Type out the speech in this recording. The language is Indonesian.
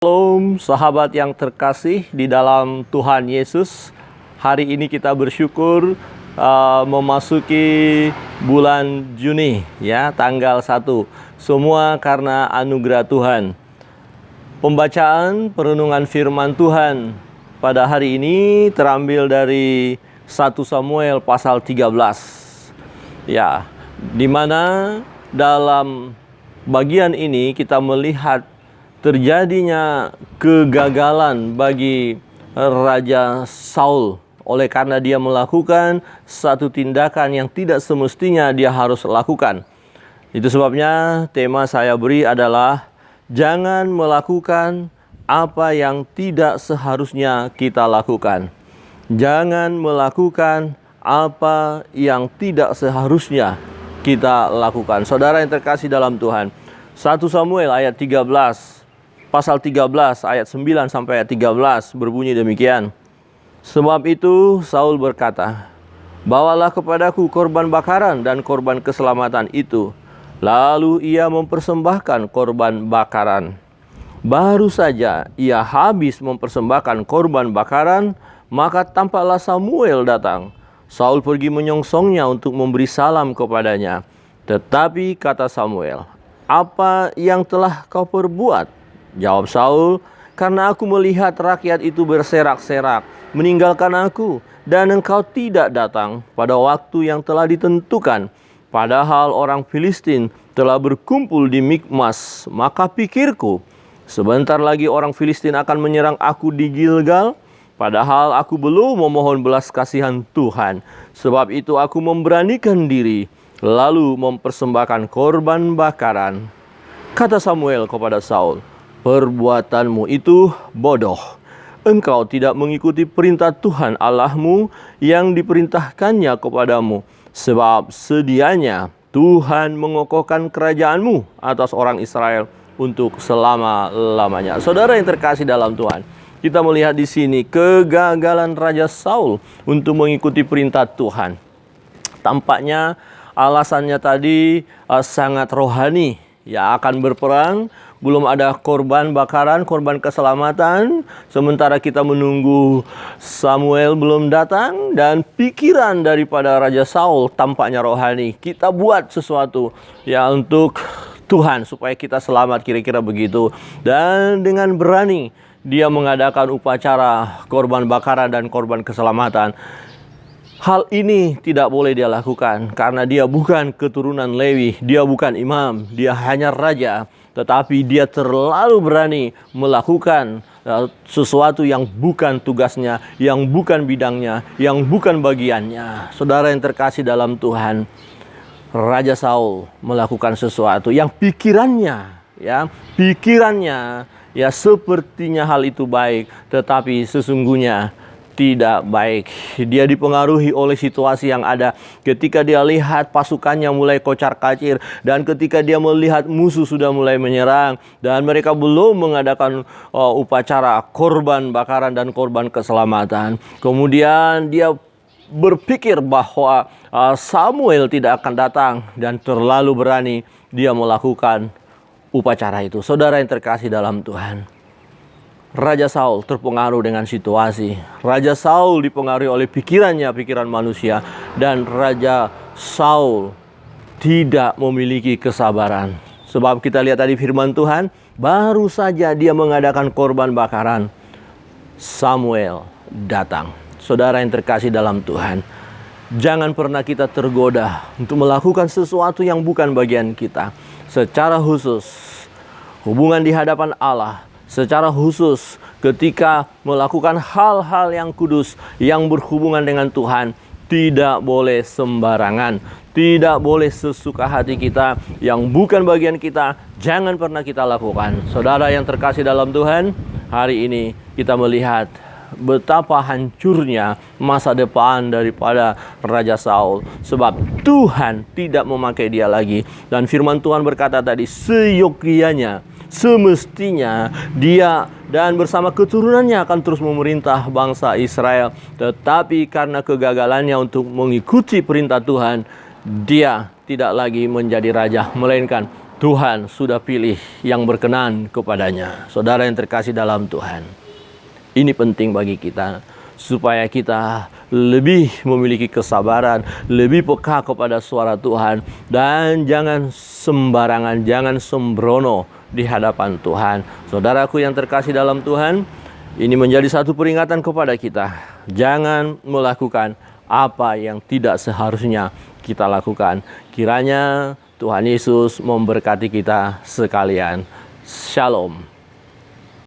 Shalom sahabat yang terkasih di dalam Tuhan Yesus. Hari ini kita bersyukur memasuki bulan Juni ya, tanggal 1. Semua karena anugerah Tuhan. Pembacaan perenungan firman Tuhan pada hari ini terambil dari 1 Samuel pasal 13. Ya, di mana dalam bagian ini kita melihat terjadinya kegagalan bagi Raja Saul oleh karena dia melakukan satu tindakan yang tidak semestinya dia harus lakukan. Itu sebabnya tema saya beri adalah jangan melakukan apa yang tidak seharusnya kita lakukan. Jangan melakukan apa yang tidak seharusnya kita lakukan. Saudara yang terkasih dalam Tuhan, 1 Samuel ayat 13 Pasal 13 ayat 9 sampai ayat 13 berbunyi demikian. Sebab itu Saul berkata, "Bawalah kepadaku korban bakaran dan korban keselamatan itu." Lalu ia mempersembahkan korban bakaran. Baru saja ia habis mempersembahkan korban bakaran, maka tampaklah Samuel datang. Saul pergi menyongsongnya untuk memberi salam kepadanya. Tetapi kata Samuel, "Apa yang telah kau perbuat?" Jawab Saul, "Karena aku melihat rakyat itu berserak-serak meninggalkan aku, dan engkau tidak datang pada waktu yang telah ditentukan. Padahal orang Filistin telah berkumpul di Mikmas. Maka pikirku, sebentar lagi orang Filistin akan menyerang aku di Gilgal. Padahal aku belum memohon belas kasihan Tuhan. Sebab itu aku memberanikan diri, lalu mempersembahkan korban bakaran." Kata Samuel kepada Saul, "Perbuatanmu itu bodoh. Engkau tidak mengikuti perintah Tuhan Allahmu yang diperintahkannya kepadamu. Sebab sedianya Tuhan mengokohkan kerajaanmu atas orang Israel untuk selama-lamanya." Saudara yang terkasih dalam Tuhan, kita melihat di sini kegagalan Raja Saul untuk mengikuti perintah Tuhan. Tampaknya alasannya tadi sangat rohani. Ya, akan berperang, belum ada korban bakaran, korban keselamatan. Sementara kita menunggu Samuel belum datang, dan pikiran daripada Raja Saul tampaknya rohani. Kita buat sesuatu ya untuk Tuhan supaya kita selamat, kira-kira begitu. Dan dengan berani dia mengadakan upacara korban bakaran dan korban keselamatan. Hal ini tidak boleh dia lakukan karena dia bukan keturunan Lewi, dia bukan imam, dia hanya raja. Tetapi dia terlalu berani melakukan sesuatu yang bukan tugasnya, yang bukan bidangnya, yang bukan bagiannya. Saudara yang terkasih dalam Tuhan, Raja Saul melakukan sesuatu yang pikirannya sepertinya hal itu baik, tetapi sesungguhnya tidak baik. Dia dipengaruhi oleh situasi yang ada. Ketika dia lihat pasukannya mulai kocar-kacir, dan ketika dia melihat musuh sudah mulai menyerang, dan mereka belum mengadakan upacara korban bakaran dan korban keselamatan. Kemudian dia berpikir bahwa Samuel tidak akan datang, dan terlalu berani dia melakukan upacara itu. Saudara yang terkasih dalam Tuhan, Raja Saul terpengaruh dengan situasi. Raja Saul dipengaruhi oleh pikiran manusia. Dan Raja Saul tidak memiliki kesabaran. Sebab kita lihat tadi firman Tuhan, baru saja dia mengadakan korban bakaran, Samuel datang. Saudara yang terkasih dalam Tuhan, jangan pernah kita tergoda untuk melakukan sesuatu yang bukan bagian kita. Secara khusus, hubungan di hadapan Allah. Secara khusus ketika melakukan hal-hal yang kudus, yang berhubungan dengan Tuhan, tidak boleh sembarangan. Tidak boleh sesuka hati kita, yang bukan bagian kita, jangan pernah kita lakukan. Saudara yang terkasih dalam Tuhan, hari ini kita melihat betapa hancurnya masa depan daripada Raja Saul. Sebab Tuhan tidak memakai dia lagi. Dan firman Tuhan berkata tadi, seyogyanya, semestinya dia dan bersama keturunannya akan terus memerintah bangsa Israel. Tetapi karena kegagalannya untuk mengikuti perintah Tuhan, dia tidak lagi menjadi raja, melainkan Tuhan sudah pilih yang berkenan kepadanya. Saudara yang terkasih dalam Tuhan, ini penting bagi kita, supaya kita lebih memiliki kesabaran, lebih peka kepada suara Tuhan, dan jangan sembarangan, jangan sembrono di hadapan Tuhan. Saudaraku yang terkasih dalam Tuhan, ini menjadi satu peringatan kepada kita. Jangan melakukan apa yang tidak seharusnya kita lakukan. Kiranya Tuhan Yesus memberkati kita sekalian. Shalom.